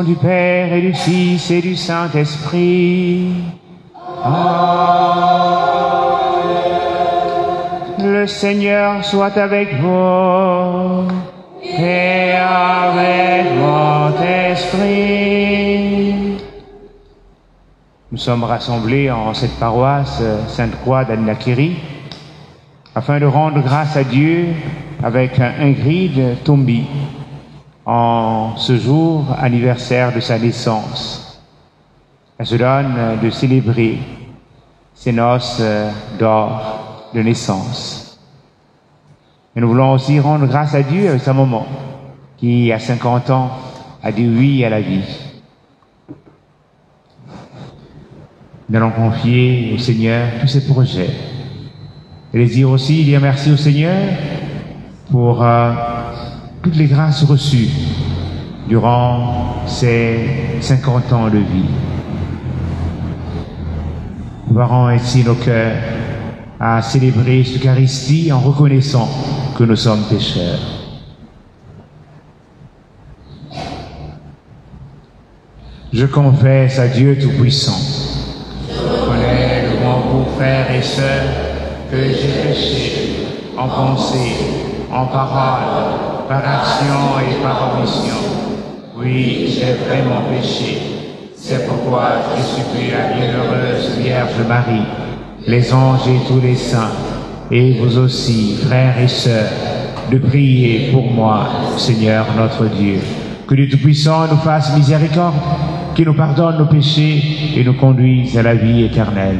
nom du Père et du Fils et du Saint-Esprit. Le Seigneur soit avec vous et avec votre esprit. Nous sommes rassemblés en cette paroisse Sainte-Croix d'Al-Nakiri afin de rendre grâce à Dieu avec Ingrid Tombi en ce jour anniversaire de sa naissance. Elle se donne de célébrer ses noces d'or de naissance. Et nous voulons aussi rendre grâce à Dieu avec sa maman qui, à 50 ans, a dit oui à la vie. Nous allons confier au Seigneur tous ses projets. Et les dire aussi, dire merci au Seigneur pour toutes les grâces reçues durant ces 50 ans de vie. Nous parons ainsi nos cœurs à célébrer cette Eucharistie en reconnaissant que nous sommes pécheurs. Je confesse à Dieu Tout-Puissant. Je reconnais devant vous, frères et sœurs, que j'ai péché en pensée, en parole, par action et par omission. Oui, j'ai vraiment péché. C'est pourquoi je supplie la bienheureuse Vierge Marie, les anges et tous les saints, et vous aussi, frères et sœurs, de prier pour moi, Seigneur notre Dieu. Que Dieu Tout-Puissant nous fasse miséricorde, qu'il nous pardonne nos péchés et nous conduise à la vie éternelle.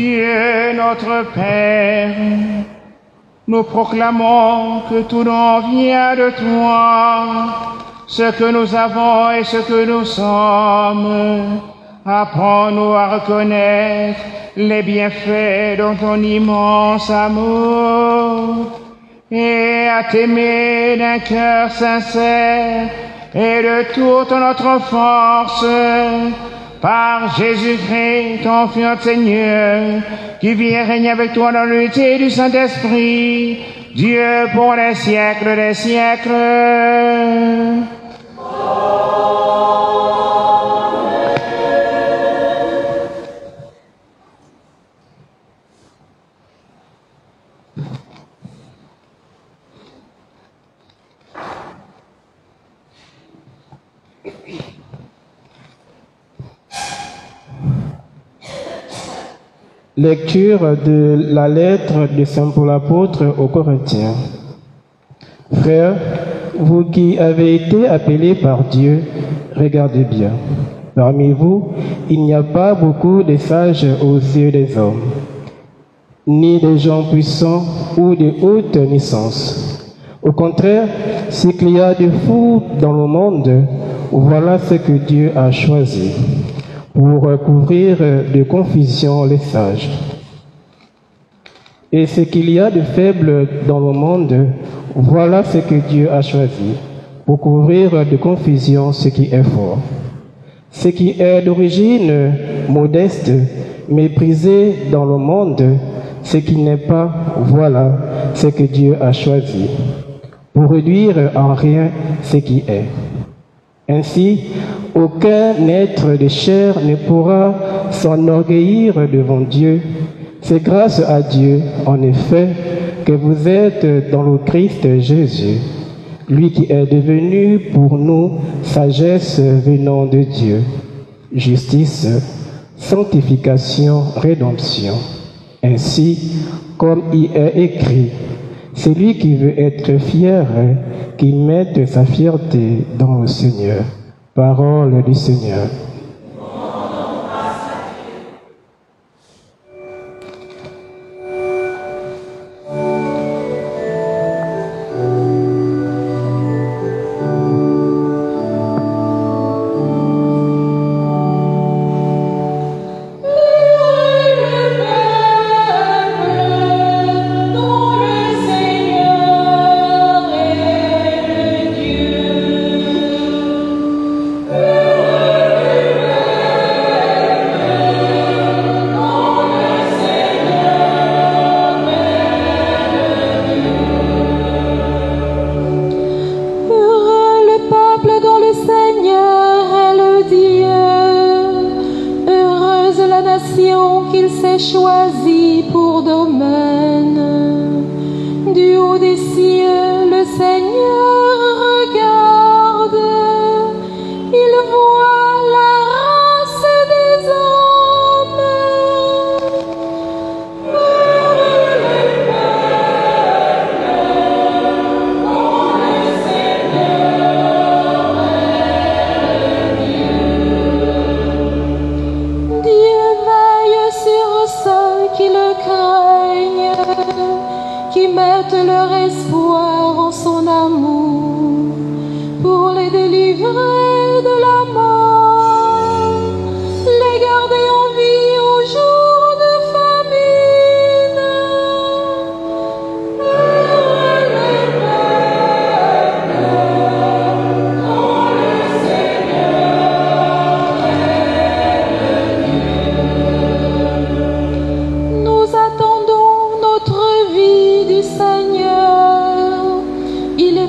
Dieu notre Père, nous proclamons que tout nom vient de toi. Ce que nous avons et ce que nous sommes, apprends-nous à reconnaître les bienfaits de ton immense amour et à t'aimer d'un cœur sincère et de toute notre force, par Jésus-Christ, ton Fils Seigneur, qui vient régner avec toi dans l'unité du Saint-Esprit, Dieu pour les siècles des siècles. Lecture de la lettre de Saint Paul apôtre aux Corinthiens. Frères, vous qui avez été appelés par Dieu, regardez bien. Parmi vous, il n'y a pas beaucoup de sages aux yeux des hommes, ni de gens puissants ou de haute naissance. Au contraire, ce qu'il y a de fou dans le monde, voilà ce que Dieu a choisi pour couvrir de confusion les sages. Et ce qu'il y a de faible dans le monde, voilà ce que Dieu a choisi pour couvrir de confusion ce qui est fort. Ce qui est d'origine modeste, méprisé dans le monde, ce qui n'est pas, voilà ce que Dieu a choisi pour réduire en rien ce qui est. Ainsi, aucun être de chair ne pourra s'enorgueillir devant Dieu. C'est grâce à Dieu, en effet, que vous êtes dans le Christ Jésus, lui qui est devenu pour nous sagesse venant de Dieu, justice, sanctification, rédemption. Ainsi, comme il est écrit, celui qui veut être fier, qu'il mette sa fierté dans le Seigneur. Parole du Seigneur.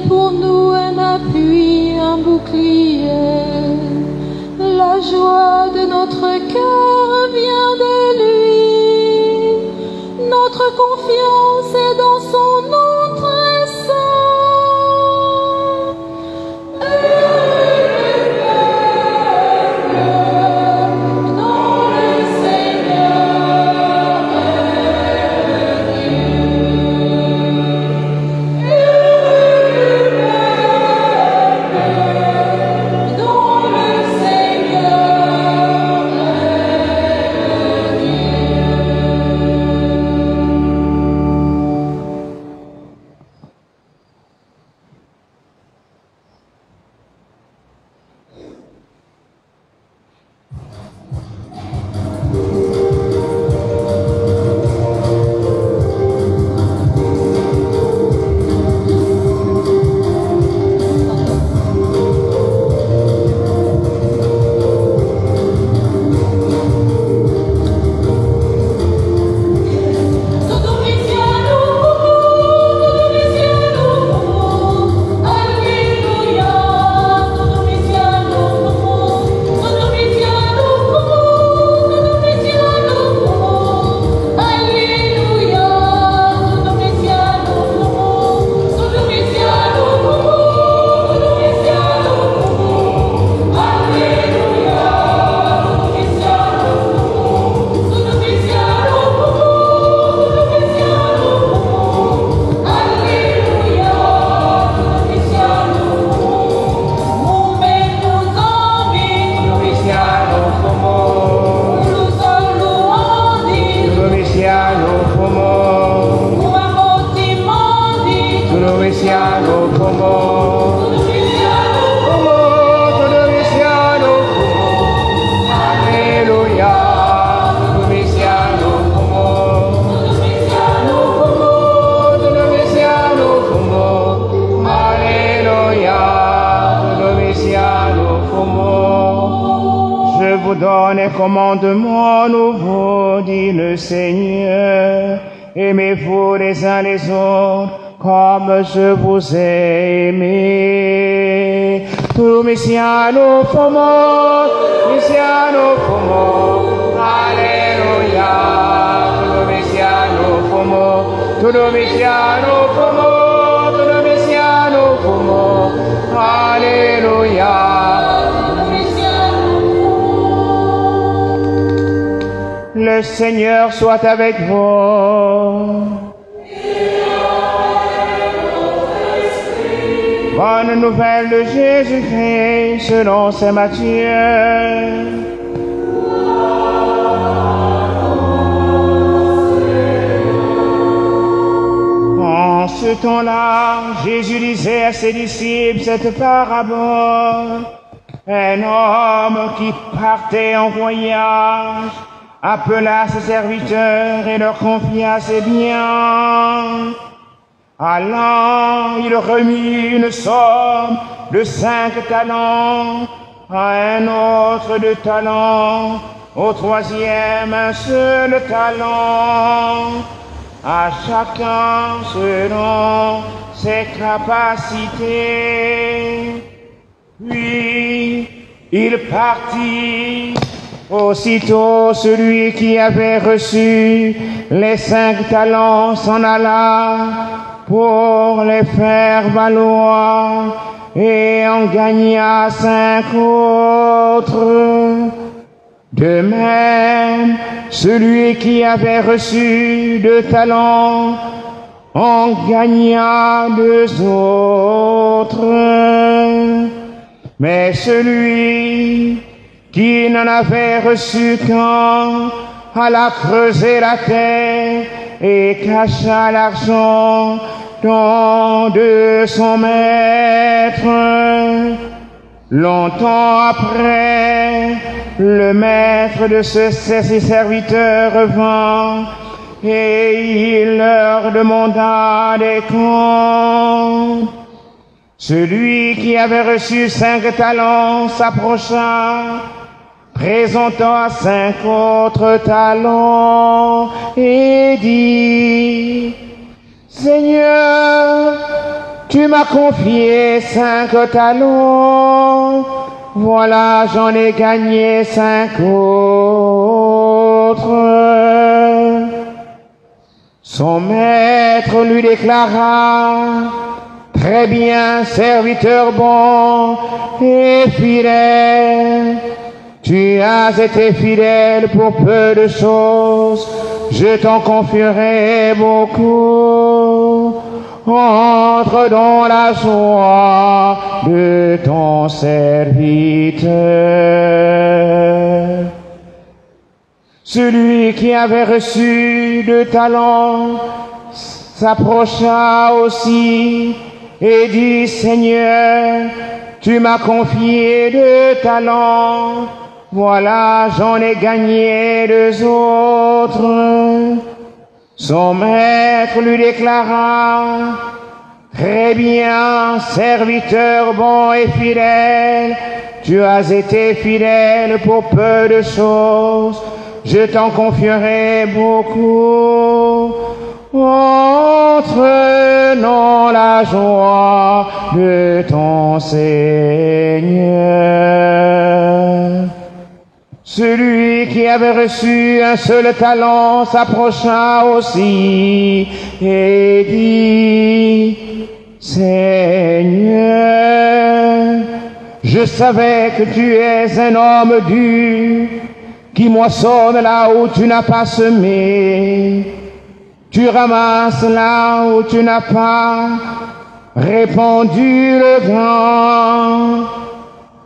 pour nous un appui, un bouclier. les commandements nouveaux, dit le Seigneur. Aimez-vous les uns les autres comme je vous ai aimé. Tu messiano fumo, alleluia. Tu messiano fumo, alleluia. Le Seigneur soit avec vous. Bonne nouvelle de Jésus-Christ selon saint Matthieu. En ce temps-là, Jésus disait à ses disciples cette parabole. Un homme qui partait en voyage appela ses serviteurs et leur confia ses biens. Allant, il remit une somme de 5 talents, à un autre 2 talents, au troisième un seul talent, à chacun selon ses capacités. Puis il partit. Aussitôt, celui qui avait reçu les 5 talents s'en alla pour les faire valoir et en gagna 5 autres. De même, celui qui avait reçu 2 talents en gagna 2 autres. Mais celui qui n'en avait reçu qu'un alla creuser la terre et cacha l'argent de son maître. Longtemps après, le maître de ses serviteurs revint et il leur demanda des comptes. Celui qui avait reçu 5 talents s'approcha, présentant 5 autres talents et dit: Seigneur, tu m'as confié 5 talents, voilà, j'en ai gagné 5 autres. Son maître lui déclara: Très bien, serviteur bon et fidèle. Tu as été fidèle pour peu de choses, je t'en confierai beaucoup. Entre dans la joie de ton serviteur. Celui qui avait reçu 2 talents s'approcha aussi et dit: Seigneur, tu m'as confié 2 talents, voilà, j'en ai gagné 2 autres. Son maître lui déclara: Très bien, serviteur bon et fidèle, tu as été fidèle pour peu de choses, je t'en confierai beaucoup. Entre dans la joie de ton Seigneur. Celui qui avait reçu un seul talent s'approcha aussi et dit: Seigneur, je savais que tu es un homme dur, qui moissonne là où tu n'as pas semé. Tu ramasses là où tu n'as pas répandu le grain.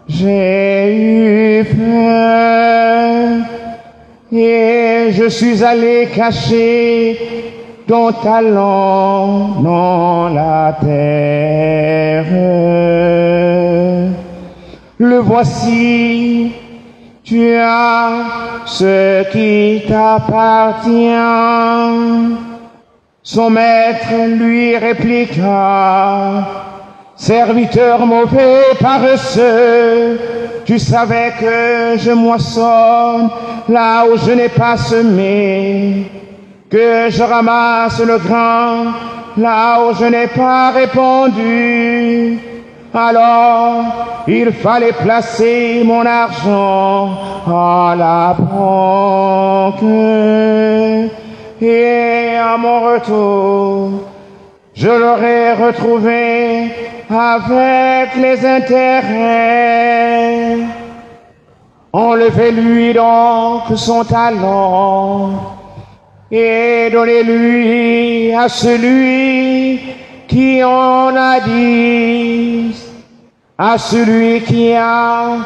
J'ai eu peur et je suis allé cacher ton talent dans la terre. Le voici, tu as ce qui t'appartient. Son maître lui répliqua: Serviteur mauvais, paresseux, tu savais que je moissonne là où je n'ai pas semé, que je ramasse le grain là où je n'ai pas répandu. Alors, il fallait placer mon argent à la banque. Et à mon retour, je l'aurais retrouvé avec les intérêts. Enlevez-lui donc son talent et donnez-lui à celui qui en a 10. À celui qui a,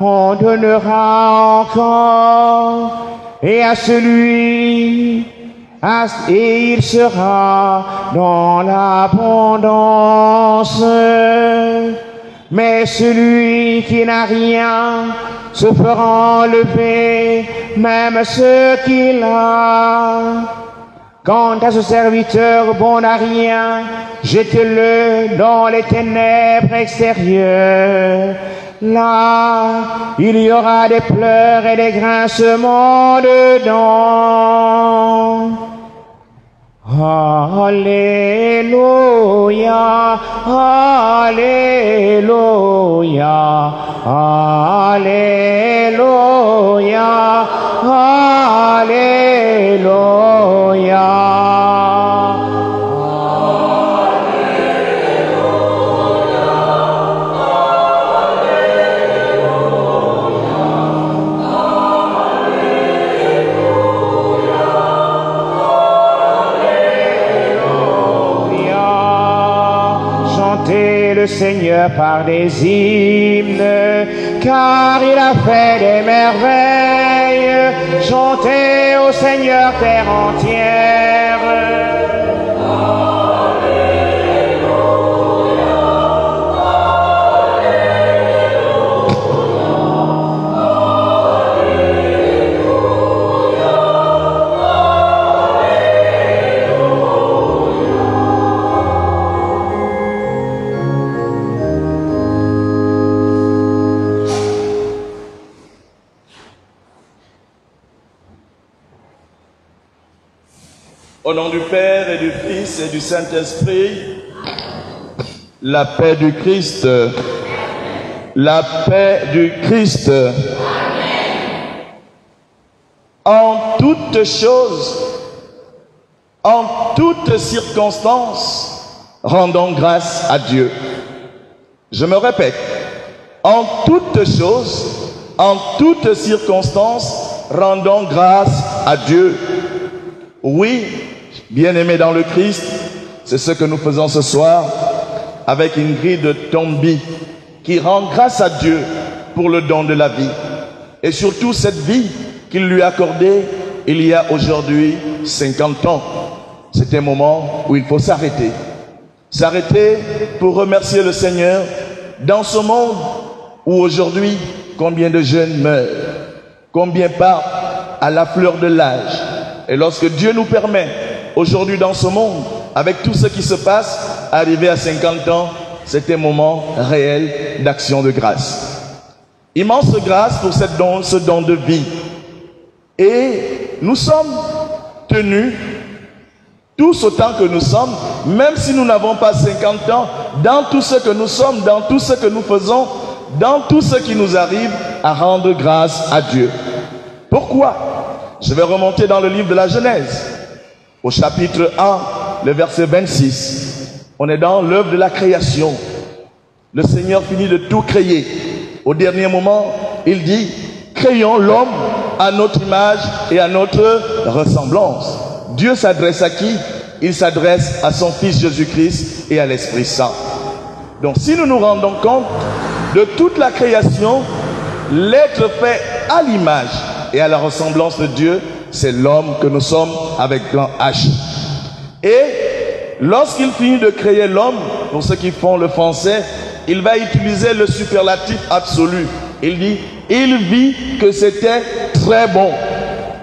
on donnera encore, et à celui, et il sera dans l'abondance. Mais celui qui n'a rien se fera enlever même ce qu'il a. Quant à ce serviteur bon à rien, jetez-le dans les ténèbres extérieures. Là, il y aura des pleurs et des grincements de dents. Alléluia, Alléluia, Alléluia, Alléluia. Le Seigneur par des hymnes, car il a fait des merveilles. Chantez au Seigneur terre entière. Au nom du Père et du Fils et du Saint-Esprit, la paix du Christ, la paix du Christ. En toutes choses, en toutes circonstances, rendons grâce à Dieu. Je me répète, en toutes choses, en toutes circonstances, rendons grâce à Dieu. Oui, bien-aimés dans le Christ, c'est ce que nous faisons ce soir avec une grille de Tombi qui rend grâce à Dieu pour le don de la vie. Et surtout cette vie qu'il lui a accordée il y a aujourd'hui 50 ans. C'est un moment où il faut s'arrêter. S'arrêter pour remercier le Seigneur dans ce monde où aujourd'hui combien de jeunes meurent, combien partent à la fleur de l'âge. Et lorsque Dieu nous permet aujourd'hui dans ce monde, avec tout ce qui se passe, arriver à 50 ans, c'est un moment réel d'action de grâce. Immense grâce pour ce don de vie. Et nous sommes tenus, tous autant que nous sommes, même si nous n'avons pas 50 ans, dans tout ce que nous sommes, dans tout ce que nous faisons, dans tout ce qui nous arrive, à rendre grâce à Dieu. Pourquoi? Je vais remonter dans le livre de la Genèse, au chapitre 1, le verset 26. On est dans l'œuvre de la création. Le Seigneur finit de tout créer. Au dernier moment, il dit, créons l'homme à notre image et à notre ressemblance. Dieu s'adresse à qui? Il s'adresse à son Fils Jésus-Christ et à l'Esprit Saint. Donc si nous nous rendons compte de toute la création, l'être fait à l'image et à la ressemblance de Dieu, c'est l'homme que nous sommes avec grand H. Et lorsqu'il finit de créer l'homme, pour ceux qui font le français, il va utiliser le superlatif absolu. Il dit, il vit que c'était très bon.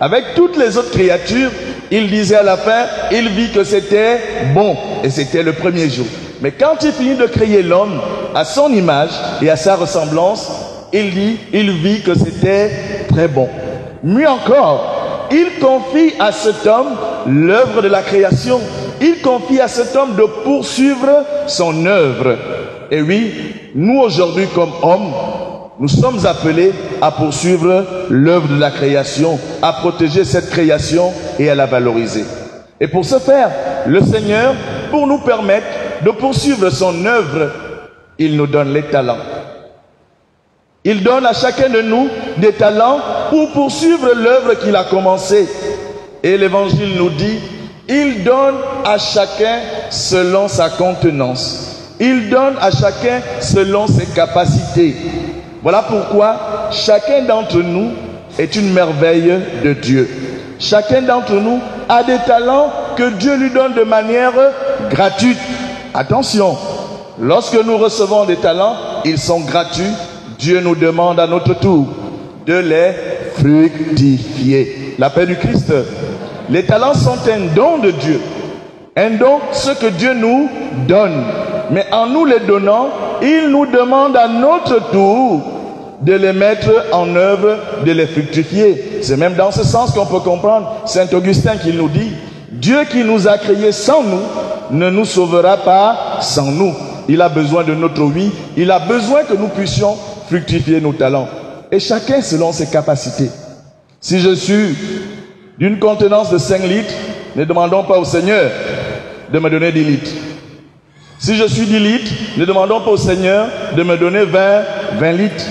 Avec toutes les autres créatures, il disait à la fin, il vit que c'était bon. Et c'était le premier jour. Mais quand il finit de créer l'homme à son image et à sa ressemblance, il dit, il vit que c'était très bon. Mieux encore, il confie à cet homme l'œuvre de la création. Il confie à cet homme de poursuivre son œuvre. Et oui, nous aujourd'hui comme hommes, nous sommes appelés à poursuivre l'œuvre de la création, à protéger cette création et à la valoriser. Et pour ce faire, le Seigneur, pour nous permettre de poursuivre son œuvre, il nous donne les talents. Il donne à chacun de nous des talents pour poursuivre l'œuvre qu'il a commencée. Et l'Évangile nous dit, il donne à chacun selon sa contenance. Il donne à chacun selon ses capacités. Voilà pourquoi chacun d'entre nous est une merveille de Dieu. Chacun d'entre nous a des talents que Dieu lui donne de manière gratuite. Attention, lorsque nous recevons des talents, ils sont gratuits. Dieu nous demande à notre tour de les fructifier. La paix du Christ. Les talents sont un don de Dieu. Un don, ce que Dieu nous donne. Mais en nous les donnant, il nous demande à notre tour de les mettre en œuvre, de les fructifier. C'est même dans ce sens qu'on peut comprendre Saint Augustin qui nous dit, Dieu qui nous a créés sans nous, ne nous sauvera pas sans nous. Il a besoin de notre oui, il a besoin que nous puissions fructifier nos talents. Et chacun selon ses capacités. Si je suis d'une contenance de 5 litres, ne demandons pas au Seigneur de me donner 10 litres. Si je suis 10 litres, ne demandons pas au Seigneur de me donner 20 litres.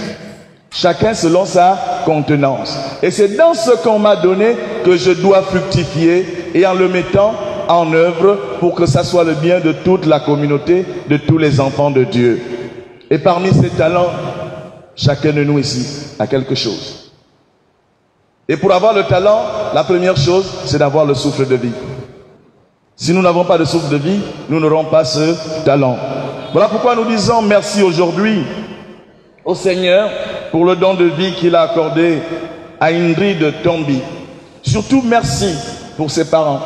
Chacun selon sa contenance. Et c'est dans ce qu'on m'a donné que je dois fructifier et en le mettant en œuvre pour que ça soit le bien de toute la communauté, de tous les enfants de Dieu. Et parmi ces talents, chacun de nous ici a quelque chose. Et pour avoir le talent, la première chose, c'est d'avoir le souffle de vie. Si nous n'avons pas de souffle de vie, nous n'aurons pas ce talent. Voilà pourquoi nous disons merci aujourd'hui au Seigneur pour le don de vie qu'il a accordé à Ingrid Tombi. Surtout merci pour ses parents.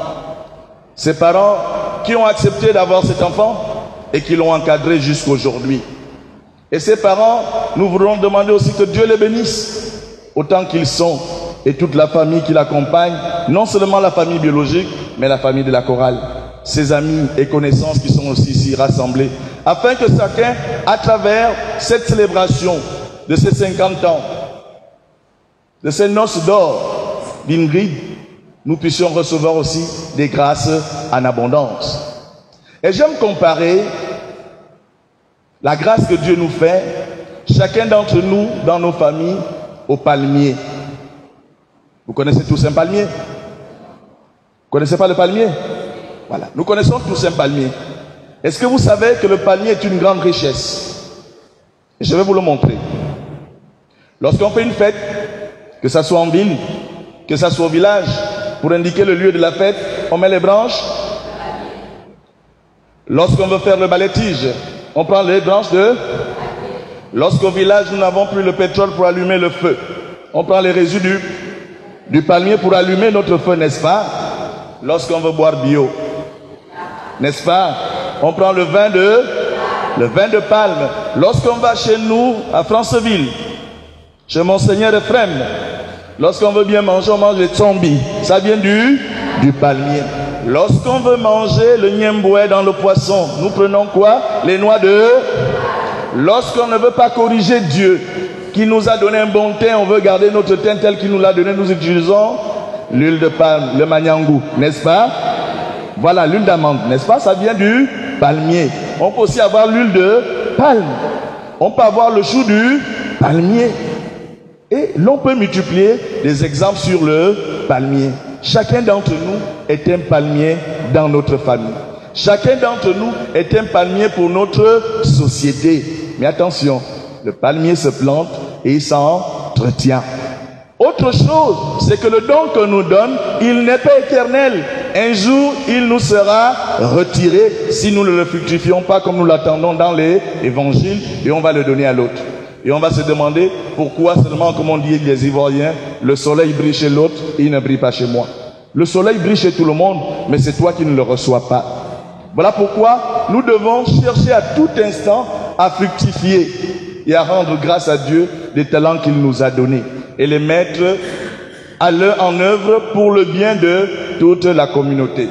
Ses parents qui ont accepté d'avoir cet enfant et qui l'ont encadré jusqu'aujourd'hui. Et ses parents, nous voudrons demander aussi que Dieu les bénisse autant qu'ils sont et toute la famille qui l'accompagne, non seulement la famille biologique, mais la famille de la chorale, ses amis et connaissances qui sont aussi ici rassemblés, afin que chacun, à travers cette célébration de ces 50 ans, de ces noces d'or d'Ingrid, nous puissions recevoir aussi des grâces en abondance. Et j'aime comparer la grâce que Dieu nous fait, chacun d'entre nous, dans nos familles, au palmier. Vous connaissez tous un palmier? Vous connaissez pas le palmier? Voilà, nous connaissons tous un palmier. Est-ce que vous savez que le palmier est une grande richesse? Et je vais vous le montrer. Lorsqu'on fait une fête, que ça soit en ville, que ça soit au village, pour indiquer le lieu de la fête, on met les branches. Lorsqu'on veut faire le balai-tige, on prend les branches de... Lorsqu'au village, nous n'avons plus le pétrole pour allumer le feu, on prend les résidus du palmier pour allumer notre feu, n'est-ce pas? Lorsqu'on veut boire bio, n'est-ce pas? On prend le vin de palme. Lorsqu'on va chez nous, à Franceville, chez Monseigneur Ephraim, lorsqu'on veut bien manger, on mange les tsombi. Ça vient du palmier. Lorsqu'on veut manger le niemboué dans le poisson, nous prenons quoi? Les noix de... Lorsqu'on ne veut pas corriger Dieu, qui nous a donné un bon teint, on veut garder notre teint tel qu'il nous l'a donné, nous utilisons l'huile de palme, le maniangou, n'est-ce pas? Voilà, l'huile d'amande, n'est-ce pas? Ça vient du palmier. On peut aussi avoir l'huile de palme. On peut avoir le chou du palmier. Et l'on peut multiplier des exemples sur le palmier. Chacun d'entre nous est un palmier dans notre famille. Chacun d'entre nous est un palmier pour notre société. Mais attention, le palmier se plante et il s'entretient. Autre chose, c'est que le don que nous donne, il n'est pas éternel. Un jour, il nous sera retiré si nous ne le fructifions pas comme nous l'attendons dans les évangiles, et on va le donner à l'autre. Et on va se demander pourquoi seulement, comme on dit les Ivoiriens, le soleil brille chez l'autre et il ne brille pas chez moi. Le soleil brille chez tout le monde, mais c'est toi qui ne le reçois pas. Voilà pourquoi nous devons chercher à tout instant à fructifier. et à rendre grâce à Dieu des talents qu'il nous a donnés et les mettre en œuvre pour le bien de toute la communauté.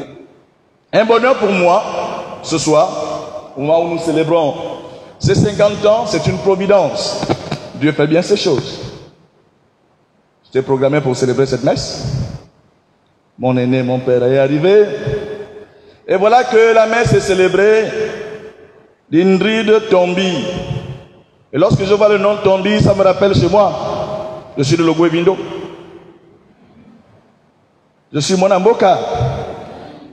Un bonheur pour moi, ce soir, au moment où nous célébrons ces 50 ans, c'est une providence. Dieu fait bien ces choses. J'étais programmé pour célébrer cette messe. Mon aîné, mon père est arrivé. Et voilà que la messe est célébrée d'Indrid Tombi. Et lorsque je vois le nom Tombi, ça me rappelle chez moi. Je suis de Logwe Vindo. Je suis mon amboka.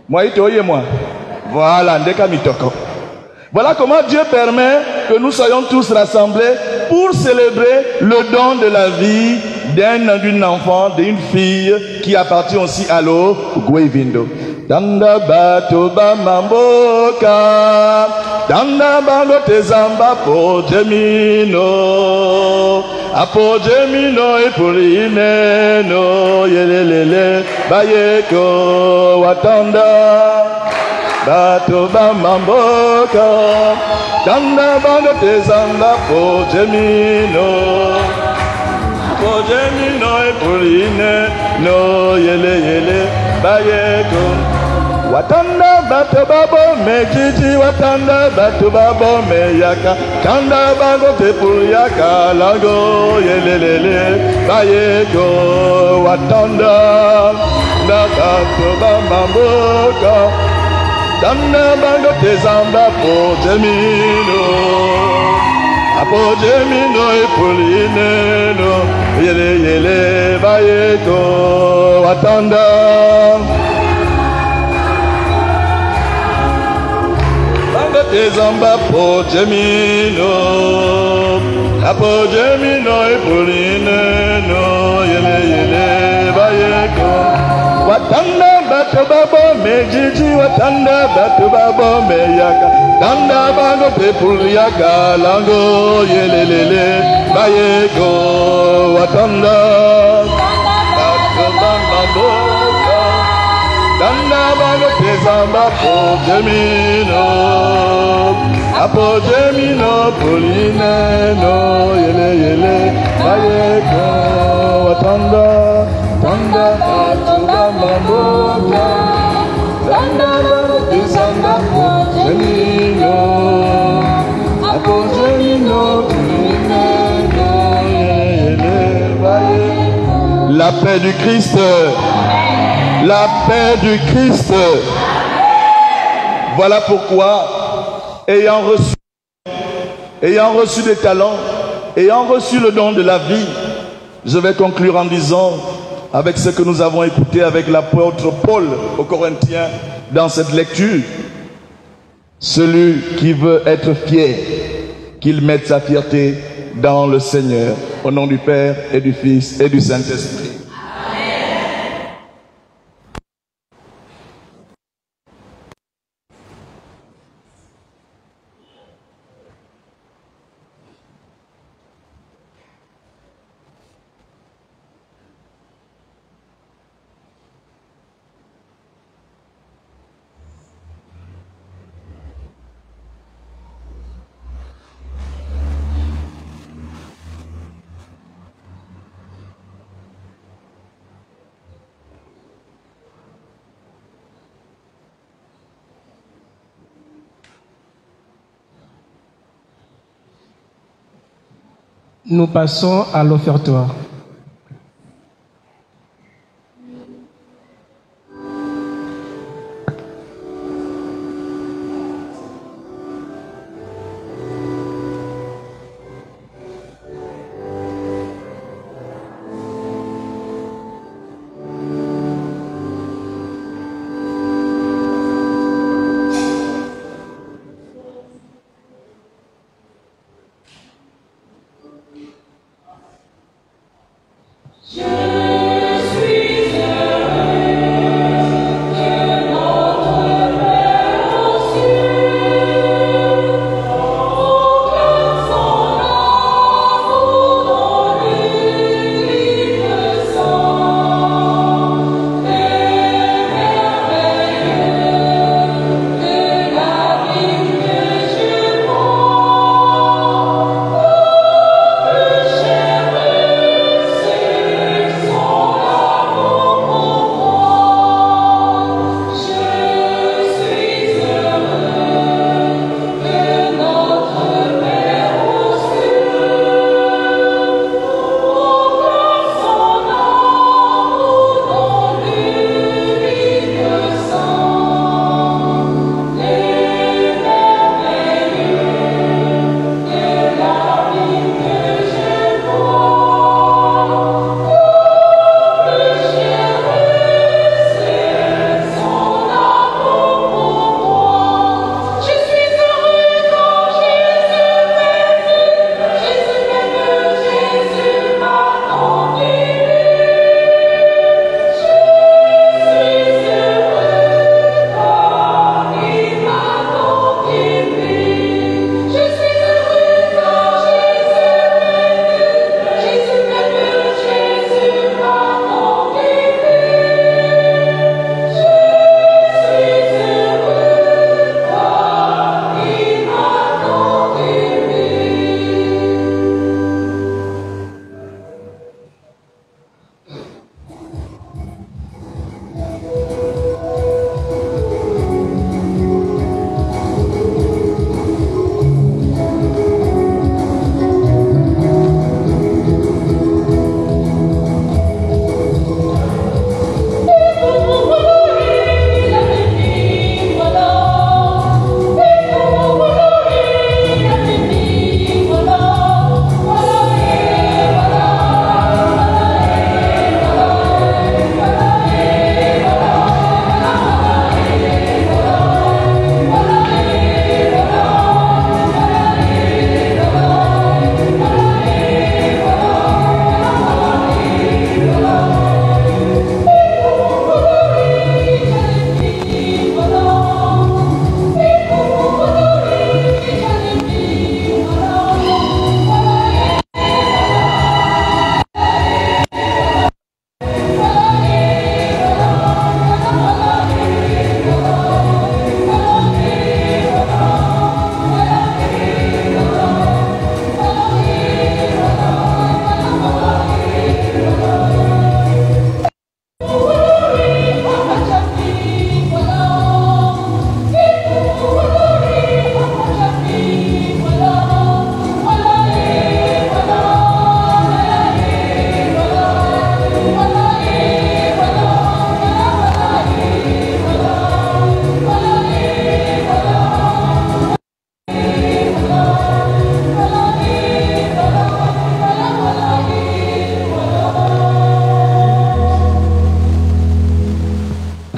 Moi, itoye moi. Voilà, ndeka mitoko. Voilà comment Dieu permet que nous soyons tous rassemblés pour célébrer le don de la vie d'une enfant, d'une fille qui appartient aussi à l'Ogwe Vindo. Tanda bato ba mamboka, tanda bango tezamba po jemino, apo jemino e purineno, yelelele bayeko watanda. Bato ba mamboka, tanda bango tezamba po jemino, po jemino e purineno, yelelele bayeko. Watanda bato babo mejiji, watanda bato babo meyaka, kanda bango te puyaka lango yelelele bayeko. Watanda na bato bamamboka, tanda bango te zamba po jemino, apo jemino e pulineno yelelele bayeko. Watanda Ezamba po jemino, apo jemino e puline no yele yele bayeko. Watanda bato babo mejiji, watanda bato babo meyaka, tanda bango te puliaka lango yele lele bayeko. Watanda bato babo, tanda bango te zamba po jemino, apo jemino puline no yele yele bayeko. Watanda tanda atuba mamboka, tanda bango te zamba po jemino, apo jemino puline no yele yele bayeko. La paix du Christ. La paix du Christ. Voilà pourquoi, ayant reçu des talents, ayant reçu le don de la vie, je vais conclure en disant, avec ce que nous avons écouté avec l'apôtre Paul aux Corinthiens dans cette lecture, celui qui veut être fier, qu'il mette sa fierté dans le Seigneur, au nom du Père et du Fils et du Saint-Esprit. Nous passons à l'offertoire.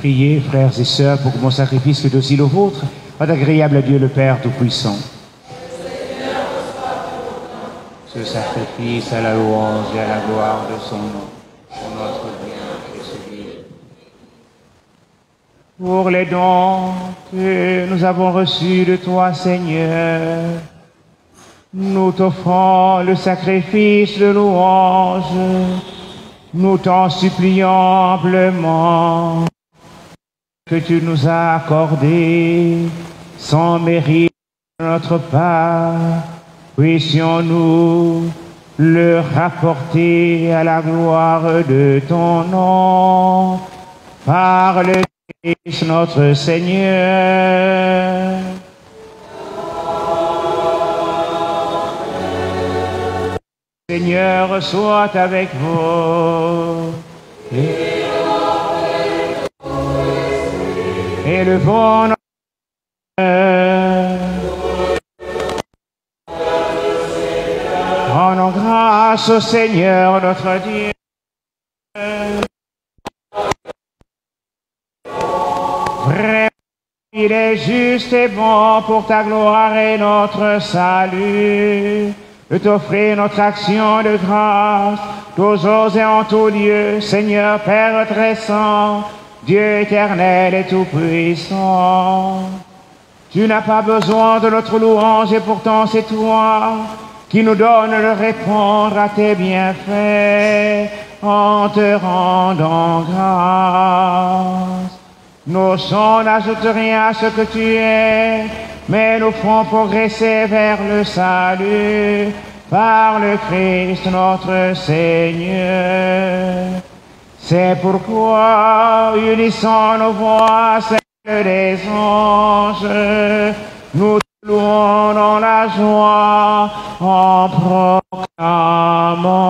Priez, frères et sœurs, pour que mon sacrifice, que aussi le vôtre, soit agréable à Dieu le Père Tout-Puissant. Ce sacrifice à la louange et à la gloire de son nom, pour notre bien et celui. Pour les dons que nous avons reçus de toi, Seigneur, nous t'offrons le sacrifice de louange, nous t'en supplions humblement que tu nous as accordé sans mérite de notre part. Puissions-nous le rapporter à la gloire de ton nom, par le Christ notre Seigneur. Seigneur soit avec vous. Et le bon rendons grâce au Seigneur notre Dieu. Vraiment, il est juste et bon pour ta gloire et notre salut de t'offrir notre action de grâce, toujours et en tout lieu, Seigneur Père très saint, Dieu éternel et tout-puissant. Tu n'as pas besoin de notre louange et pourtant c'est toi qui nous donne de répondre à tes bienfaits en te rendant grâce. Nos chants n'ajoutent rien à ce que tu es, mais nous font progresser vers le salut par le Christ notre Seigneur. C'est pourquoi, unissant nos voix, celles des anges, nous te louons dans la joie en proclamant.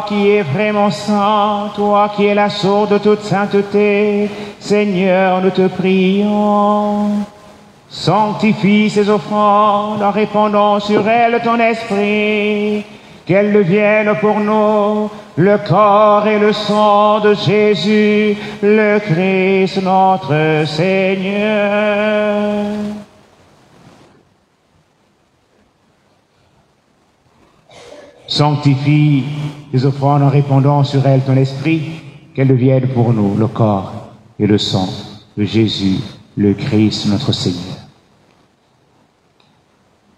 Qui est vraiment saint, toi qui es la source de toute sainteté, Seigneur, nous te prions. Sanctifie ces offrandes en répandant sur elles ton esprit, qu'elles deviennent pour nous le corps et le sang de Jésus, le Christ notre Seigneur. Sanctifie les offrandes en répandant sur elles ton esprit, qu'elles deviennent pour nous le corps et le sang de Jésus, le Christ, notre Seigneur.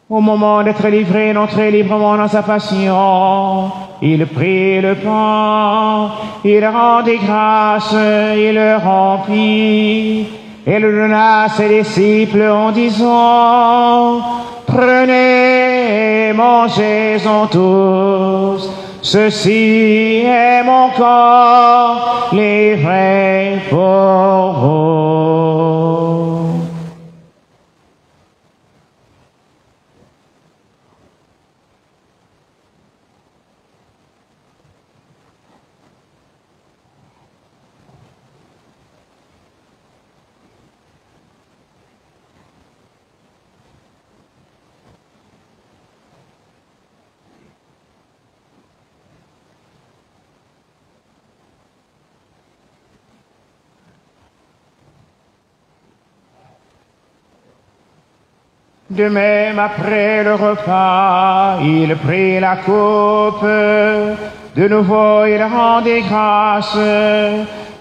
Au moment d'être livré, d'entrer librement dans sa passion, il prit le pain, il rendit grâce, il le remplit, et le donna à ses disciples en disant, prenez, mangez-en tous, ceci est mon corps livré pour vous. De même, après le repas, il prit la coupe. De nouveau, il rendit grâce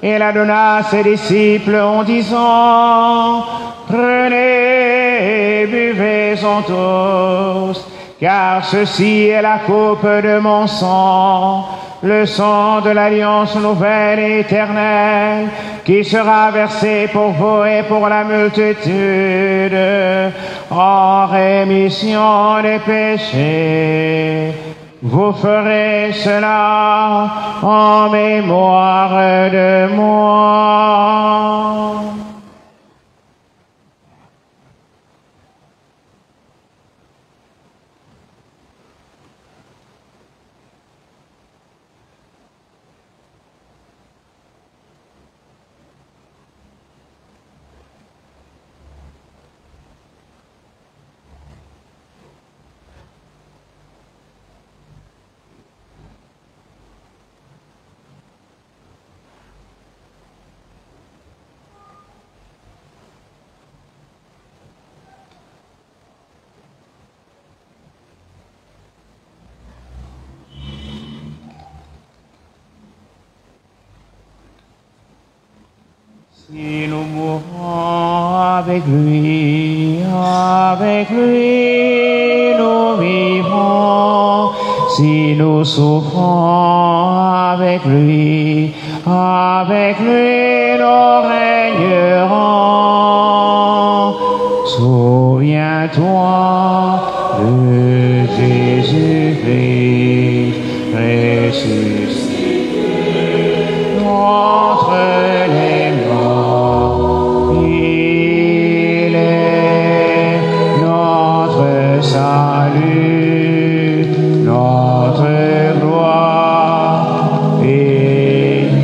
et la donna à ses disciples en disant, prenez, buvez-en tous, car ceci est la coupe de mon sang, le sang de l'alliance nouvelle et éternelle, qui sera versé pour vous et pour la multitude, en rémission des péchés. Vous ferez cela en mémoire de moi. Si nous mourons avec lui nous vivrons. Si nous souffrons avec lui nous régnerons. Souviens-toi de Jésus-Christ ressuscité entre les morts. Il est notre salut, notre gloire éternelle.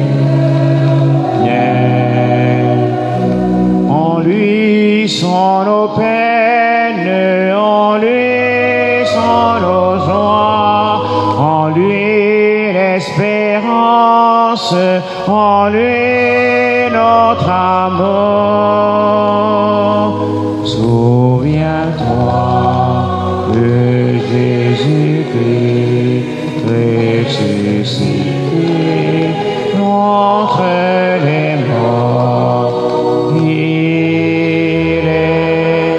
En lui sont nos peines, en lui sont nos joies, en lui l'espérance, en lui notre amour. Souviens-toi de Jésus-Christ ressuscité entre les morts. Il est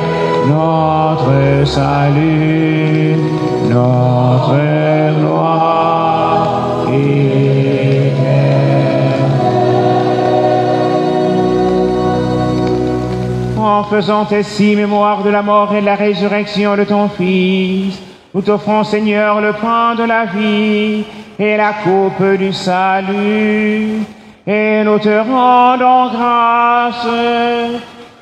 notre salut, notre gloire éternelle. En faisant ainsi mémoire de la mort et de la résurrection de ton Fils, nous t'offrons, Seigneur, le pain de la vie et la coupe du salut, et nous te rendons grâce,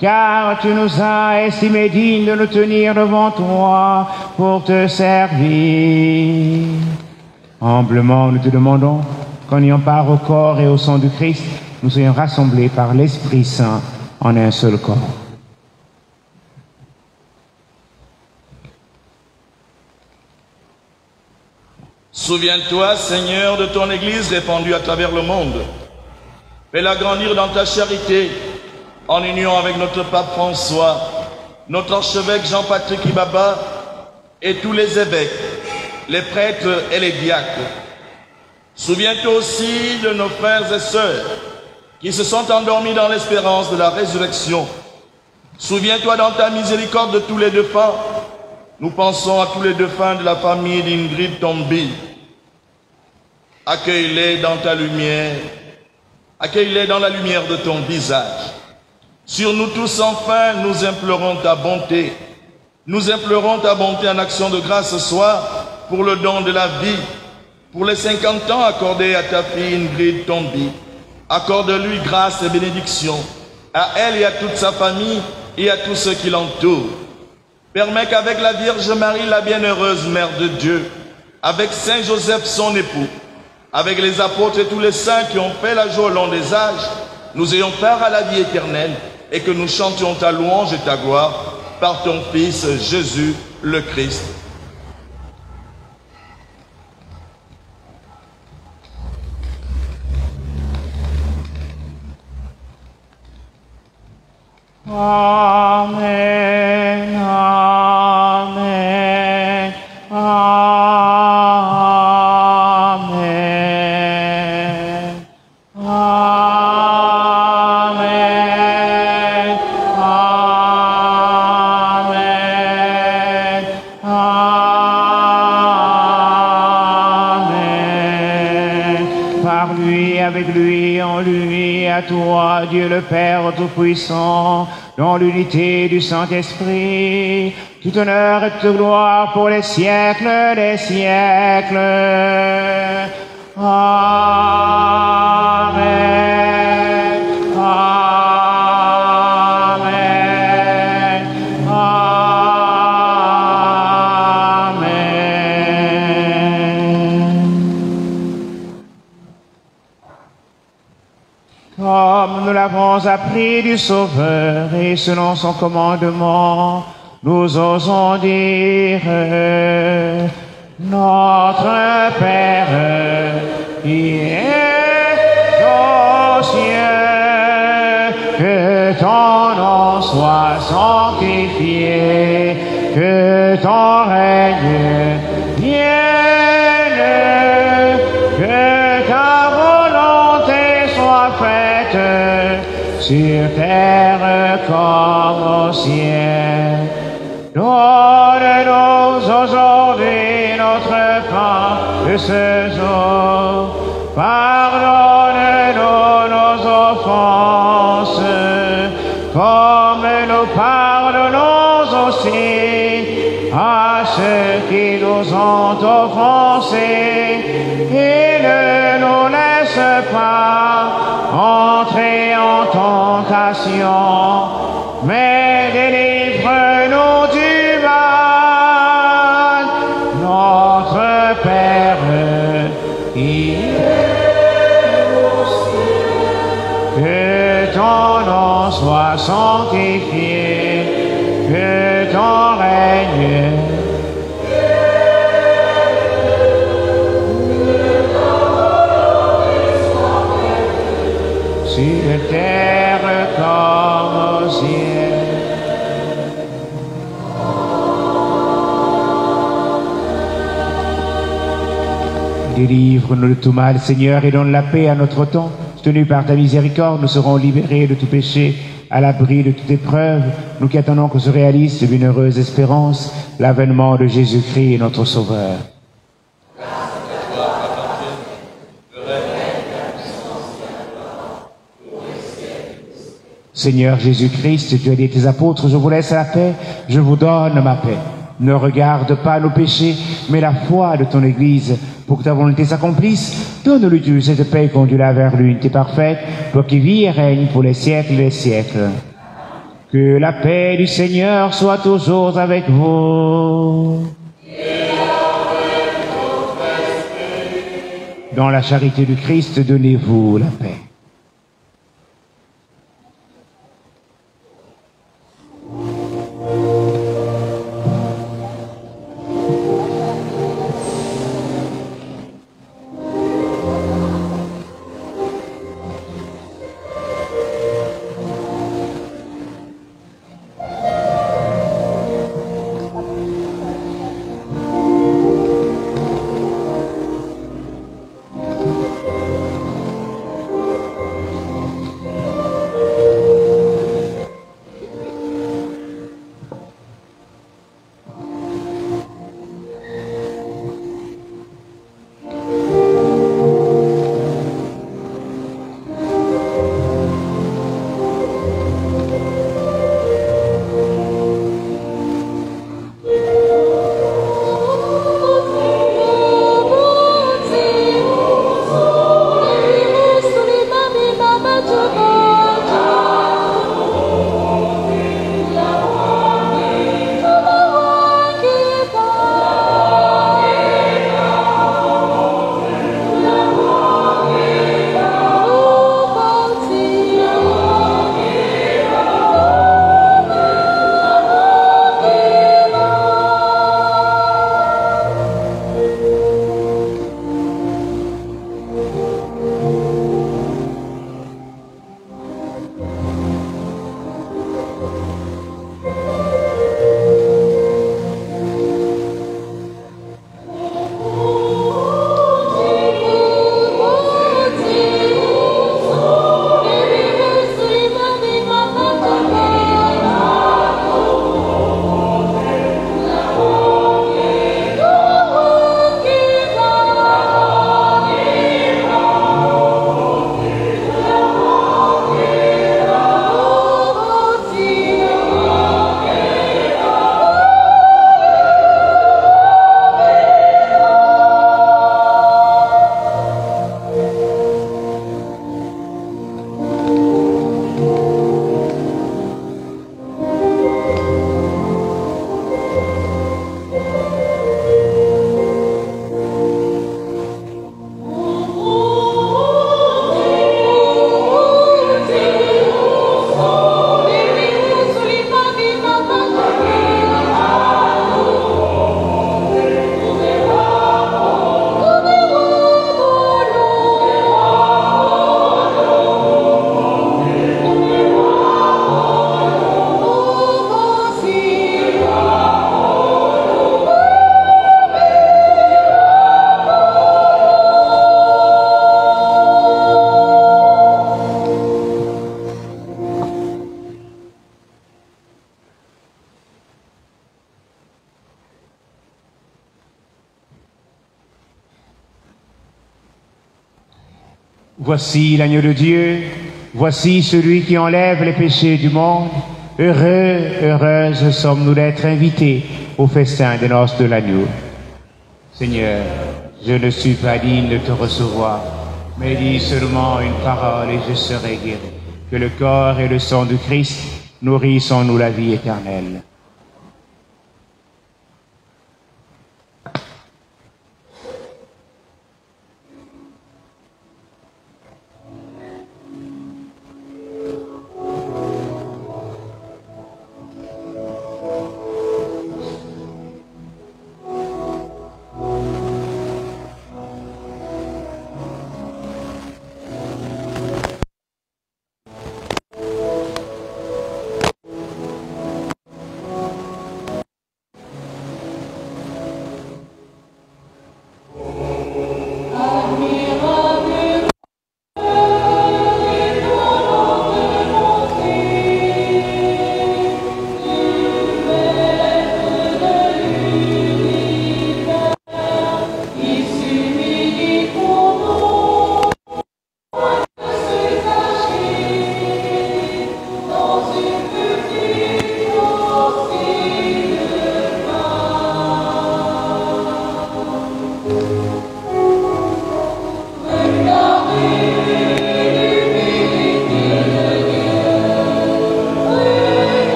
car tu nous as estimés dignes de nous tenir devant toi pour te servir. Humblement, nous te demandons qu'en ayant part au corps et au sang du Christ, nous soyons rassemblés par l'Esprit Saint en un seul corps. Souviens-toi, Seigneur, de ton Église répandue à travers le monde. Fais-la grandir dans ta charité, en union avec notre pape François, notre archevêque Jean-Patrick Ibaba et tous les évêques, les prêtres et les diacres. Souviens-toi aussi de nos frères et sœurs qui se sont endormis dans l'espérance de la résurrection. Souviens-toi dans ta miséricorde de tous les défunts. Nous pensons à tous les défunts de la famille d'Ingrid Tomby. Accueille-les dans ta lumière. Accueille-les dans la lumière de ton visage. Sur nous tous, enfin, nous implorons ta bonté. Nous implorons ta bonté en action de grâce ce soir pour le don de la vie, pour les 50 ans accordés à ta fille Ingrid Tombi. Accorde-lui grâce et bénédiction, à elle et à toute sa famille et à tous ceux qui l'entourent. Permets qu'avec la Vierge Marie, la bienheureuse Mère de Dieu, avec Saint Joseph son époux, avec les apôtres et tous les saints qui ont fait la joie au long des âges, nous ayons part à la vie éternelle et que nous chantions ta louange et ta gloire par ton Fils Jésus le Christ. Amen, amen, amen, amen, amen, amen. Par lui, avec lui, en lui, à toi, Dieu le Père Tout-Puissant, dans l'unité du Saint-Esprit, tout honneur et toute gloire pour les siècles des siècles. Amen. Amen. Amen. Comme nous l'avons appris du Sauveur et selon son commandement, nous osons dire Notre Père qui est aux cieux, que ton nom soit sanctifié, que ton règne vienne, que ta volonté soit faite sur terre comme au ciel. Donne-nous aujourd'hui notre pain de ce jour. Pardonne-nous nos offenses, comme nous pardonnons aussi à ceux qui nous ont offensés. Et ne nous laisse pas entrer en tentation, mais délivre-nous du mal. Notre Père qui est aux cieux, que ton nom soit sanctifié, que ton règne sur la terre comme au ciel. Délivre-nous de tout mal, Seigneur, et donne la paix à notre temps. Tenus par ta miséricorde, nous serons libérés de tout péché, à l'abri de toute épreuve, nous qui attendons que se réalise une heureuse espérance, l'avènement de Jésus-Christ, notre Sauveur. Seigneur Jésus-Christ, tu as dit à tes apôtres, je vous laisse la paix, je vous donne ma paix. Ne regarde pas nos péchés, mais la foi de ton Église, pour que ta volonté s'accomplisse. Donne-lui tu cette paix, conduis-la vers l'unité parfaite, toi qui vis et règnes pour les siècles des siècles. Que la paix du Seigneur soit toujours avec vous. Dans la charité du Christ, donnez-vous la paix. Voici l'agneau de Dieu, voici celui qui enlève les péchés du monde. Heureux, heureuses sommes-nous d'être invités au festin des noces de l'agneau. Seigneur, je ne suis pas digne de te recevoir, mais dis seulement une parole et je serai guéri. Que le corps et le sang du Christ nourrissent en nous la vie éternelle.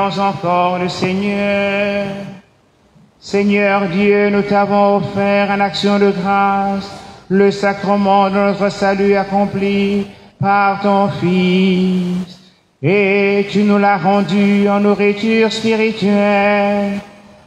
demeures encore le Seigneur. Seigneur Dieu, nous t'avons offert en action de grâce le sacrement de notre salut accompli par ton Fils. Et tu nous l'as rendu en nourriture spirituelle.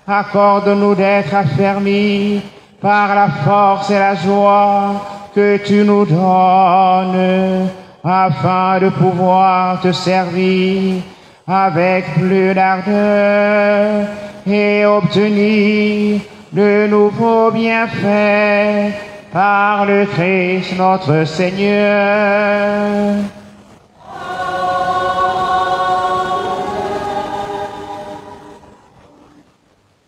Accorde-nous d'être affermis par la force et la joie que tu nous donnes, afin de pouvoir te servir avec plus d'ardeur et obtenir de nouveaux bienfaits par le Christ notre Seigneur.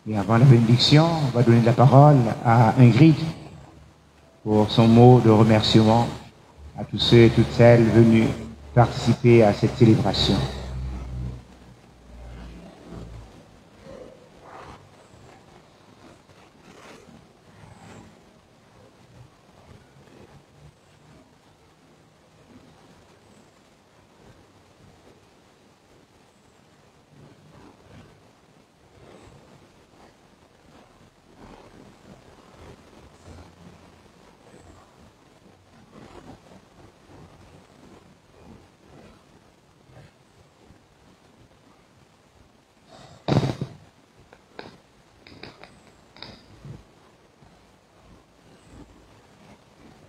Et avant la bénédiction, on va donner la parole à Ingrid pour son mot de remerciement à tous ceux et toutes celles venus participer à cette célébration.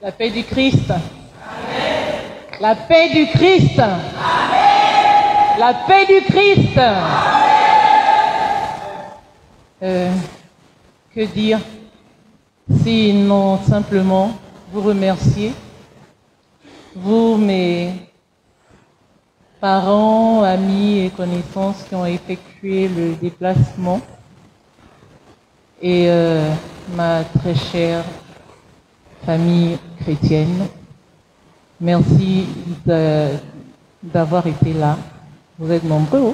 La paix du Christ. Amen. La paix du Christ. Amen. La paix du Christ. Que dire sinon simplement vous remercier, vous, mes parents, amis et connaissances qui ont effectué le déplacement, et ma très chère famille chrétienne, merci d'avoir été là. Vous êtes nombreux.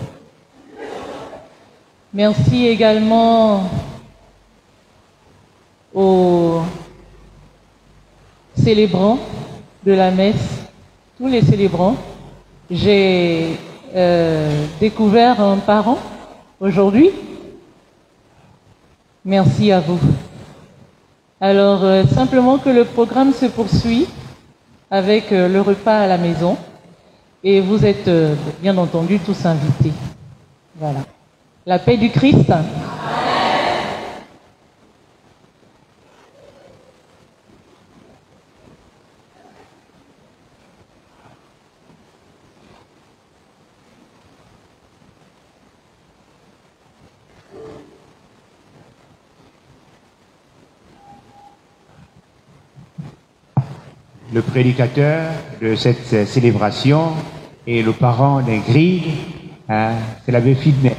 Merci également aux célébrants de la messe, tous les célébrants. J'ai découvert un parent aujourd'hui. Merci à vous. Alors, simplement que le programme se poursuit avec le repas à la maison. Et vous êtes, bien entendu, tous invités. Voilà. La paix du Christ. Amen. Le prédicateur de cette célébration est le parent d'Ingrid, c'est l'abbé Fidney.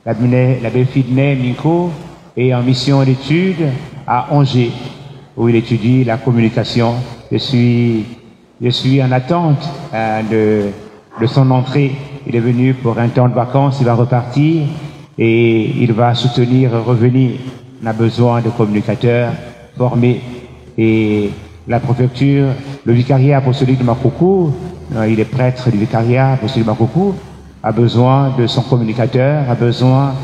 L'abbé Fidney Miko est en mission d'études à Angers, où il étudie la communication. Je suis en attente de son entrée. Il est venu pour un temps de vacances, il va repartir et il va soutenir revenir. On a besoin de communicateurs formés, et la préfecture, le vicariat apostolique de Makoko, il est prêtre du vicariat apostolique de Makoko, a besoin de son communicateur, a besoin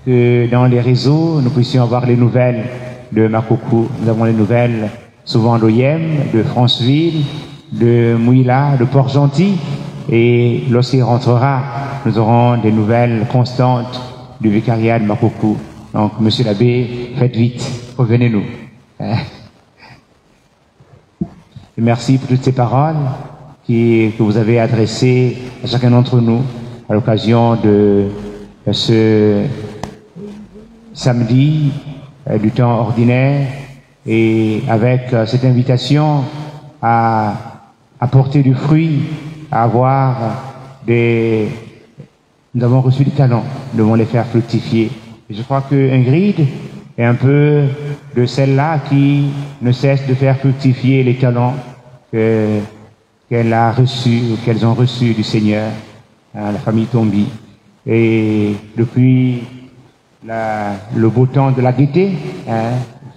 que dans les réseaux, nous puissions avoir les nouvelles de Makoko. Nous avons les nouvelles souvent d'Oyem, de Franceville, de Mouila, de Port-Gentil, et lorsqu'il rentrera, nous aurons des nouvelles constantes du vicariat de Makoko. Donc, monsieur l'abbé, faites vite, revenez-nous. Merci pour toutes ces paroles que vous avez adressées à chacun d'entre nous à l'occasion de ce samedi du temps ordinaire, et avec cette invitation à apporter du fruit, à avoir nous avons reçu des talents, nous devons les faire fructifier. Et je crois que Ingrid est un peu de celle-là qui ne cesse de faire fructifier les talents qu'elle a reçus, ou qu'elles ont reçus du Seigneur, la famille Tombi. Et depuis le beau temps de la gaieté,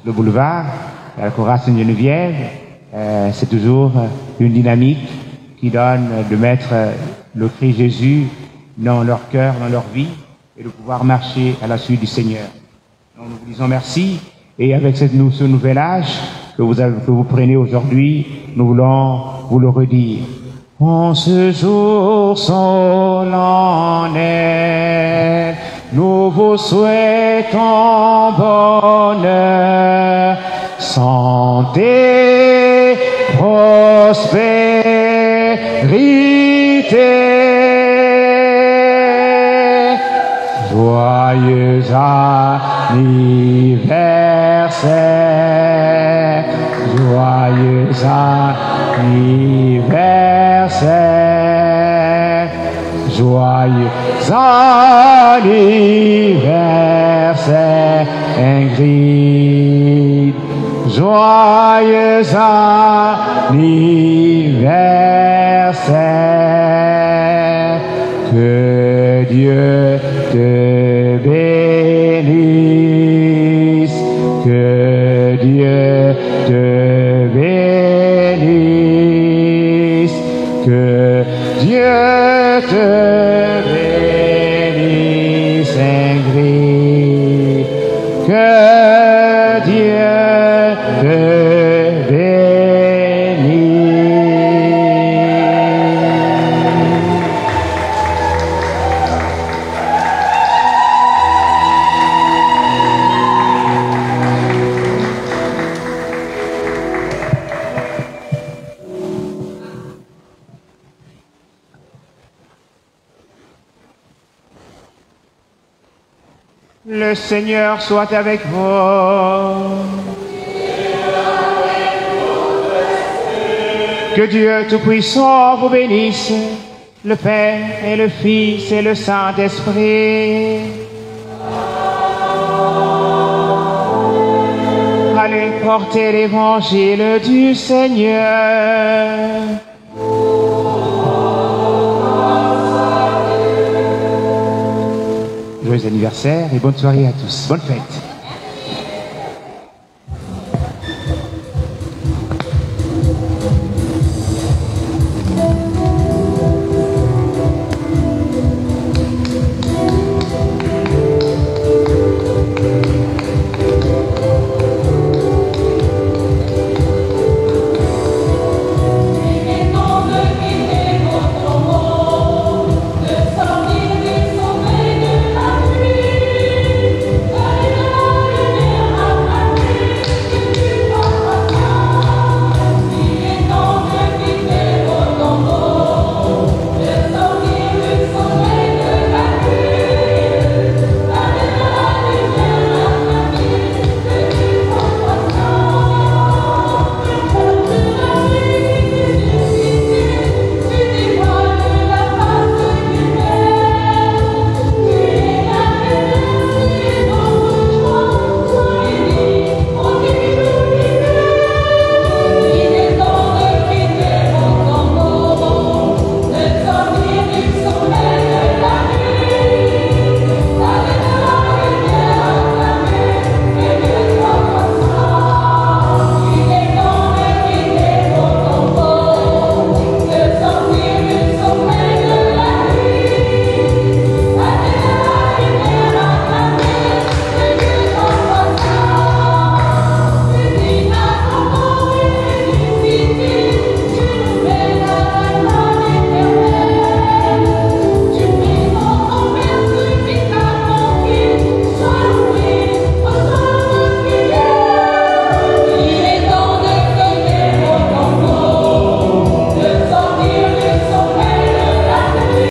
le boulevard, la Chorale Sainte-Geneviève, c'est toujours une dynamique qui donne de mettre le Christ Jésus dans leur cœur, dans leur vie, et de pouvoir marcher à la suite du Seigneur. Donc, nous vous disons merci, et avec ce nouvel âge que vous prenez aujourd'hui, nous voulons vous le redire. En ce jour solennel, nous vous souhaitons bonheur, santé, prospérité, joyeux anniversaire, joyeux anniversaire, joyeux anniversaire, Ingrid, joyeux anniversaire, que Dieu te bénisse, que Dieu te bénisse, que Dieu te bénisse, Ingrid, que Dieu te Le Seigneur soit avec vous. Que Dieu Tout-Puissant vous bénisse, le Père et le Fils et le Saint-Esprit. Allez porter l'évangile du Seigneur. Joyeux anniversaire et bonne soirée à tous. Bonne fête.